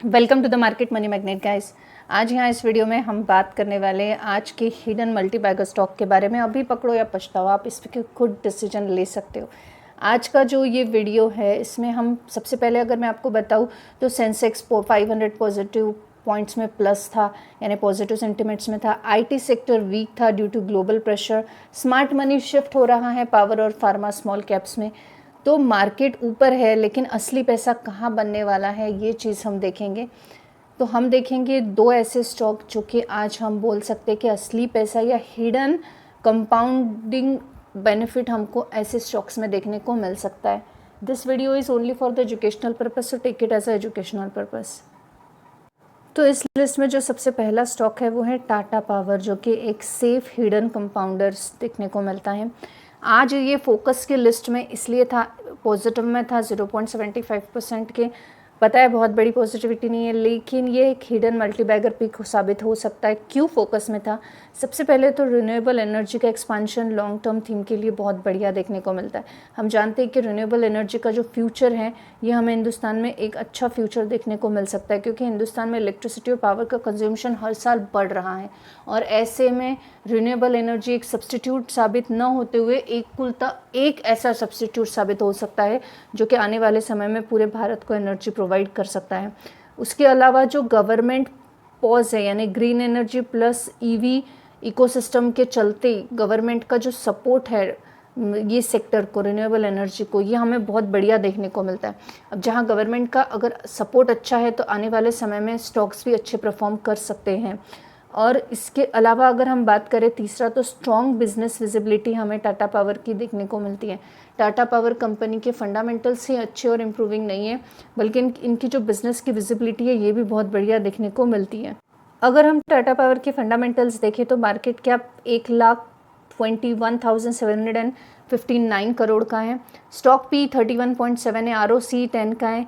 Welcome to the market money magnet guys. आज यहाँ इस वीडियो में हम बात करने वाले हैं आज के हिडन मल्टीबैगर स्टॉक के बारे में। अभी पकड़ो या पछताओ, आप इस पर खुद डिसीजन ले सकते हो। आज का जो ये वीडियो है इसमें हम सबसे पहले अगर मैं आपको बताऊँ तो सेंसेक्स 500 पॉजिटिव पॉइंट्स में प्लस था, यानी पॉजिटिव सेंटिमेंट्स में था। आईटी सेक्टर वीक था due to global pressure. Smart money shift हो रहा है पावर और फार्मा स्मॉल कैप्स में। तो मार्केट ऊपर है, लेकिन असली पैसा कहाँ बनने वाला है ये चीज़ हम देखेंगे। तो हम देखेंगे दो ऐसे स्टॉक जो कि आज हम बोल सकते हैं कि असली पैसा या हिडन कंपाउंडिंग बेनिफिट हमको ऐसे स्टॉक्स में देखने को मिल सकता है। This video is only for the educational purpose, so take it as a educational purpose. तो इस लिस्ट में जो सबसे पहला स्टॉक है वो है टाटा पावर, जो कि एक सेफ हिडन कंपाउंडर्स देखने को मिलता है। आज ये फोकस की लिस्ट में इसलिए था, पॉजिटिव में था 0.75% के। पता है बहुत बड़ी पॉजिटिविटी नहीं है, लेकिन ये एक हिडन मल्टीबैगर पिक साबित हो सकता है। क्यों फोकस में था? सबसे पहले तो रिन्यूएबल एनर्जी का एक्सपांशन लॉन्ग टर्म थीम के लिए बहुत बढ़िया देखने को मिलता है। हम जानते हैं कि रिन्यूएबल एनर्जी का जो फ्यूचर है ये हमें हिंदुस्तान में एक अच्छा फ्यूचर देखने को मिल सकता है, क्योंकि हिंदुस्तान में इलेक्ट्रिसिटी और पावर का कंज्यूमशन हर साल बढ़ रहा है, और ऐसे में रिन्यूएबल एनर्जी एक सब्सटीट्यूट साबित न होते हुए एक ऐसा सब्सटीट्यूट साबित हो सकता है जो कि आने वाले समय में पूरे भारत को एनर्जी प्रोवाइड कर सकता है। उसके अलावा जो गवर्नमेंट पॉज है, यानी green energy plus EV ecosystem के चलते गवर्नमेंट का जो सपोर्ट है ये सेक्टर को, रिन्यूएबल एनर्जी को, ये हमें बहुत बढ़िया देखने को मिलता है। अब जहाँ गवर्नमेंट का अगर सपोर्ट अच्छा है तो आने वाले समय में स्टॉक्स भी अच्छे परफॉर्म कर सकते हैं। और इसके अलावा अगर हम बात करें तीसरा, तो स्ट्रॉन्ग बिजनेस विजिबिलिटी हमें टाटा पावर की देखने को मिलती है। टाटा पावर कंपनी के फंडामेंटल्स ही अच्छे और इम्प्रूविंग नहीं है, बल्कि इनकी जो बिज़नेस की विजिबिलिटी है ये भी बहुत बढ़िया देखने को मिलती है। अगर हम टाटा पावर के फंडामेंटल्स देखें तो मार्केट कैप 1,21,759 करोड़ का है। स्टॉक पी 31.7 है, ROC 10 का है,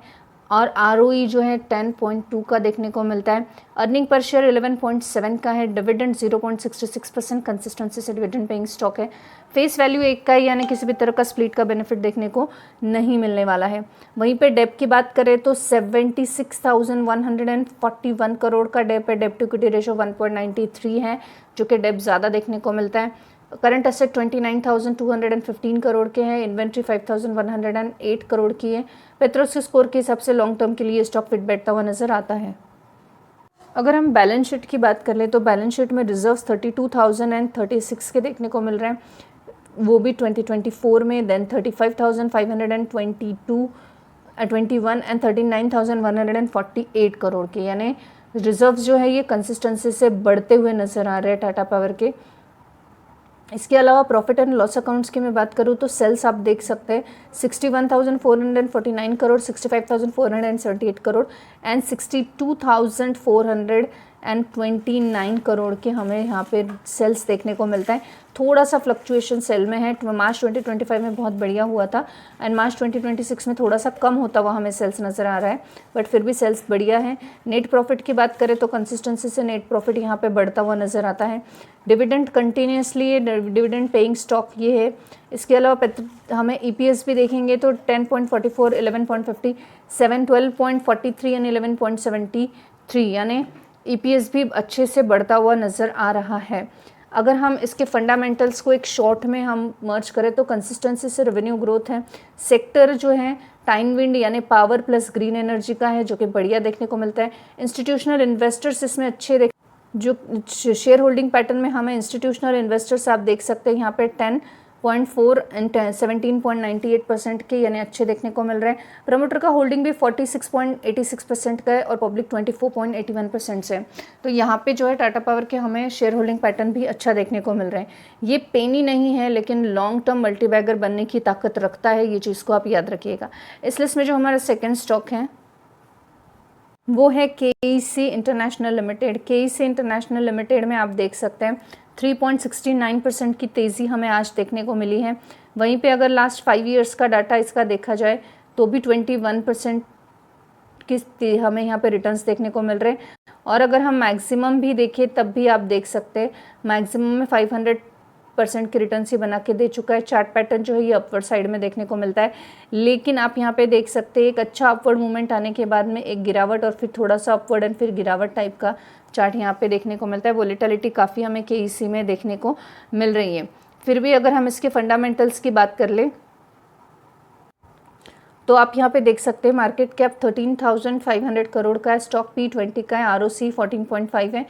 और ROE जो है 10.2 का देखने को मिलता है। अर्निंग पर शेयर 11.7 का है। डिविडेंड 0.66% कंसिस्टेंसी से डिविडेंड पेइंग स्टॉक है। फेस वैल्यू 1 का है, यानी किसी भी तरह का स्प्लिट का बेनिफिट देखने को नहीं मिलने वाला है। वहीं पे डेप की बात करें तो 76,141 करोड़ का डेप है। डेप टू इक्विटी रेशो 1.93 है, जो कि डेप ज़्यादा देखने को मिलता है। करंट एसेट 29,215 करोड़ के हैं। इन्वेंट्री 5,108 करोड़ की है। पेट्रोस स्कोर के हिसाब से लॉन्ग टर्म के लिए स्टॉक फिट बैठता हुआ नजर आता है। अगर हम बैलेंस शीट की बात कर लें तो बैलेंस शीट में रिजर्व्स 32,036 के देखने को मिल रहे हैं, वो भी 2024 में। देन 35,522 21 एंड 39,148 करोड़ के, यानी रिजर्व्स जो है ये कंसिस्टेंसी से बढ़ते हुए नजर आ रहे हैं टाटा पावर के। इसके अलावा प्रॉफिट एंड लॉस अकाउंट्स की मैं बात करूँ तो सेल्स आप देख सकते हैं 61,449 करोड़, 65,478 करोड़ एंड 62,429 करोड़ के हमें यहाँ पे सेल्स देखने को मिलता है। थोड़ा सा फ्लक्चुएशन सेल में है। मार्च 2025 में बहुत बढ़िया हुआ था एंड मार्च 2026 में थोड़ा सा कम होता हुआ हमें सेल्स नज़र आ रहा है, बट फिर भी सेल्स बढ़िया है। नेट प्रॉफिट की बात करें तो कंसिस्टेंसी से नेट प्रॉफिट यहाँ पे बढ़ता हुआ नज़र आता है। Dividend continuously dividend paying stock ये है। इसके अलावा हमें EPS भी देखेंगे तो 10.44, 11.50, 7, 12.43 एंड 11.73, यानी EPS भी अच्छे से बढ़ता हुआ नज़र आ रहा है। अगर हम इसके फंडामेंटल्स को एक शॉर्ट में हम मर्ज करें तो कंसिस्टेंसी से रेवेन्यू ग्रोथ है। सेक्टर जो है टाइम विंड यानी पावर प्लस ग्रीन एनर्जी का है, जो कि बढ़िया देखने को मिलता है। इंस्टीट्यूशनल इन्वेस्टर्स इसमें अच्छे जो शेयर होल्डिंग पैटर्न में हमें इंस्टीट्यूशनल इन्वेस्टर्स आप देख सकते हैं यहाँ पे 10.4 एंड 17.98% के, यानी अच्छे देखने को मिल रहे हैं। प्रमोटर का होल्डिंग भी 46.86% का है और पब्लिक 24.81% से। तो यहाँ पे जो है टाटा पावर के हमें शेयर होल्डिंग पैटर्न भी अच्छा देखने को मिल रहे हैं। ये पेनी नहीं है, लेकिन लॉन्ग टर्म मल्टीबैगर बनने की ताकत रखता है, ये चीज़ को आप याद रखिएगा। इस लिस्ट में जो हमारा सेकेंड स्टॉक है वो है KEC international limited. KEC international limited में आप देख सकते हैं 3.69% की तेज़ी हमें आज देखने को मिली है। वहीं पे अगर लास्ट 5 ईयर्स का डाटा इसका देखा जाए तो भी 21% की हमें यहाँ पे रिटर्न्स देखने को मिल रहे हैं। और अगर हम मैक्सिमम भी देखें तब भी आप देख सकते हैं मैक्सिमम में 8% के रिटर्न ही बना के दे चुका है। चार्ट पैटर्न जो है ये अपवर्ड साइड में देखने को मिलता है, लेकिन आप यहाँ पे देख सकते हैं एक अच्छा अपवर्ड मूवमेंट आने के बाद में एक गिरावट और फिर थोड़ा सा अपवर्ड एंड फिर गिरावट टाइप का चार्ट यहाँ पे देखने को मिलता है। वोलेटिलिटी काफ़ी हमें KEC में देखने को मिल रही है। फिर भी अगर हम इसके फंडामेंटल्स की बात कर लें तो आप यहाँ पे देख सकते हैं मार्केट कैप 13,500 करोड़ का है, स्टॉक P20 का है, ROC 14.5 है,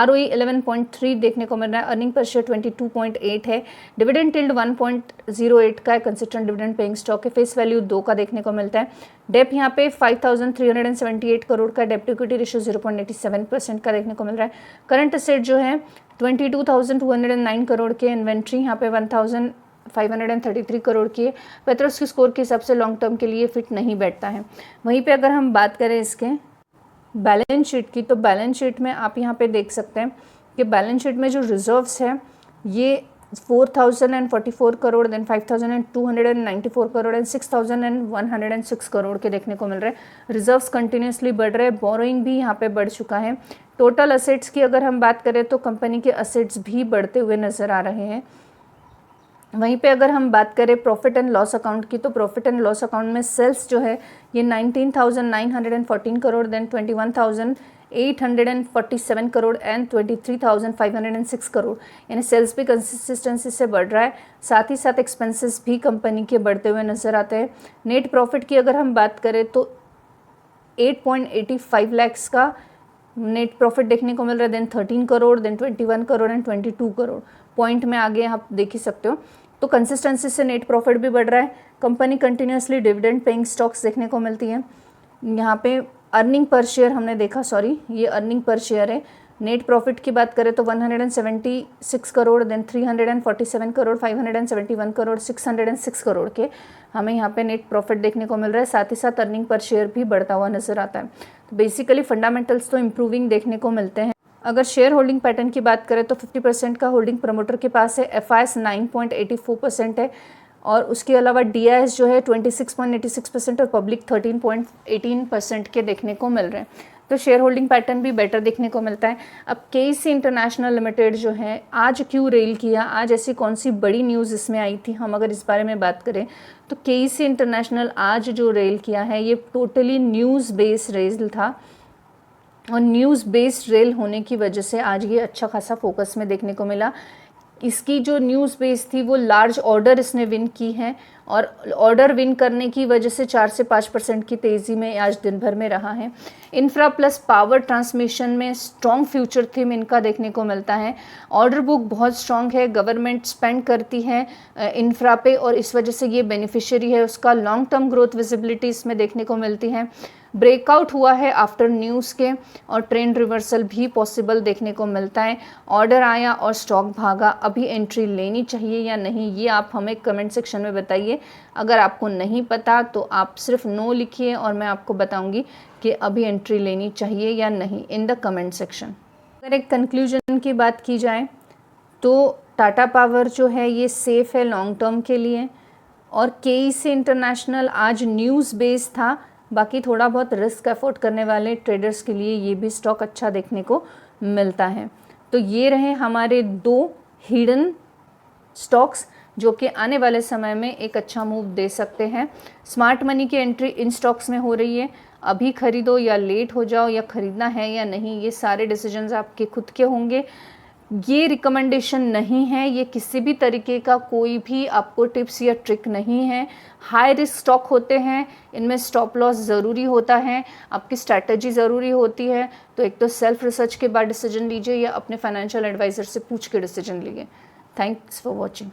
ROE 11.3 देखने को मिल रहा है, अर्निंग पर शेयर 22.8 है, डिविडेंड टिल्ड 1.08 का है, कंसिस्टेंट डिविडेंड पेइंग स्टॉक है, फेस वैल्यू 2 का देखने को मिलता है, डेप यहाँ पे 5,378 करोड़ का, डेप्ट इक्विटी रेशियो 0.87% का देखने को मिल रहा है, करंट एसेट जो है 22,209 करोड़ के, इन्वेंट्री यहाँ पे 1,533 करोड़ की है। पेट्रोस की स्कोर के हिसाब से लॉन्ग टर्म के लिए फिट नहीं बैठता है। वहीं पे अगर हम बात करें इसके बैलेंस शीट की, तो बैलेंस शीट में आप यहाँ पे देख सकते हैं कि बैलेंस शीट में जो रिजर्व्स है ये 4,044 करोड़, देन 5,294 करोड़ एंड 6,106 करोड़ के देखने को मिल रहे हैं। रिजर्व्स कंटिन्यूसली बढ़ रहे हैं, बोरोइंग भी यहाँ पे बढ़ चुका है। टोटल असेट्स की अगर हम बात करें तो कंपनी के असेट्स भी बढ़ते हुए नज़र आ रहे हैं। वहीं पे अगर हम बात करें प्रॉफिट एंड लॉस अकाउंट की, तो प्रॉफिट एंड लॉस अकाउंट में सेल्स जो है ये 19,914 करोड़, देन 21,847 करोड़ एंड 23,506 करोड़, यानी सेल्स भी कंसिस्टेंसी से बढ़ रहा है। साथ ही साथ एक्सपेंसेस भी कंपनी के बढ़ते हुए नज़र आते हैं। नेट प्रॉफिट की अगर हम बात करें तो 8.85 लाख का नेट प्रॉफिट देखने को मिल रहा है, then 13 crore, then 21 crore and 22 crore point में आगे आप देख ही सकते हो। तो कंसिस्टेंसी से नेट प्रॉफिट भी बढ़ रहा है। Company continuously dividend paying stocks देखने को मिलती हैं। यहाँ पे अर्निंग पर शेयर हमने देखा, ये अर्निंग पर शेयर है। नेट प्रॉफिट की बात करें तो 176 करोड़, देन 347 करोड़, 571 करोड़, 606 करोड़ के हमें यहाँ पे नेट प्रॉफिट देखने को मिल रहा है। साथ ही साथ अर्निंग पर शेयर भी बढ़ता हुआ नजर आता है। तो बेसिकली फंडामेंटल्स तो इम्प्रूविंग देखने को मिलते हैं। अगर शेयर होल्डिंग पैटर्न की बात करें तो 50% का होल्डिंग प्रमोटर के पास है, FIS 9.84% है और उसके अलावा DIS जो है 26.86% और पब्लिक 13.18% के देखने को मिल रहे हैं। तो शेयर होल्डिंग पैटर्न भी बेटर देखने को मिलता है। अब KEC इंटरनेशनल लिमिटेड जो है आज क्यों रेल किया, आज ऐसी कौन सी बड़ी न्यूज़ इसमें आई थी, हम अगर इस बारे में बात करें तो KEC इंटरनेशनल आज जो रेल किया है ये टोटली न्यूज़ बेस्ड रेल था और न्यूज़ बेस्ड रेल होने की वजह से आज ये अच्छा खासा फोकस में देखने को मिला। इसकी जो न्यूज़ बेस थी वो लार्ज ऑर्डर इसने विन की है और ऑर्डर विन करने की वजह से 4 से 5% की तेज़ी में आज दिन भर में रहा है। इंफ्रा प्लस पावर ट्रांसमिशन में स्ट्रॉन्ग फ्यूचर थीम इनका देखने को मिलता है। ऑर्डर बुक बहुत स्ट्रॉन्ग है, गवर्नमेंट स्पेंड करती है इंफ्रा पे और इस वजह से ये बेनिफिशियरी है उसका। लॉन्ग टर्म ग्रोथ विजिबिलिटी इसमें देखने को मिलती है। ब्रेकआउट हुआ है आफ्टर न्यूज़ के और ट्रेंड रिवर्सल भी पॉसिबल देखने को मिलता है। ऑर्डर आया और स्टॉक भागा, अभी एंट्री लेनी चाहिए या नहीं ये आप हमें कमेंट सेक्शन में बताइए। अगर आपको नहीं पता तो आप सिर्फ नो लिखिए और मैं आपको बताऊंगी कि अभी एंट्री लेनी चाहिए या नहीं इन द कमेंट सेक्शन। अगर एक कंक्लूजन की बात की जाए तो टाटा पावर जो है ये सेफ़ है लॉन्ग टर्म के लिए और KEC इंटरनेशनल आज न्यूज़ बेस्ड था। बाकी थोड़ा बहुत रिस्क अफोर्ड करने वाले ट्रेडर्स के लिए ये भी स्टॉक अच्छा देखने को मिलता है। तो ये रहे हमारे 2 हिडन स्टॉक्स जो कि आने वाले समय में एक अच्छा मूव दे सकते हैं। स्मार्ट मनी की एंट्री इन स्टॉक्स में हो रही है, अभी खरीदो या लेट हो जाओ या खरीदना है या नहीं ये सारे डिसीजंस आपके खुद के होंगे। ये रिकमेंडेशन नहीं है, ये किसी भी तरीके का कोई भी आपको टिप्स या ट्रिक नहीं है। हाई रिस्क स्टॉक होते हैं, इनमें स्टॉप लॉस ज़रूरी होता है, आपकी स्ट्रैटेजी ज़रूरी होती है। तो एक तो सेल्फ रिसर्च के बाद डिसीजन लीजिए या अपने फाइनेंशियल एडवाइज़र से पूछ के डिसीजन लीजिए। Thanks for watching.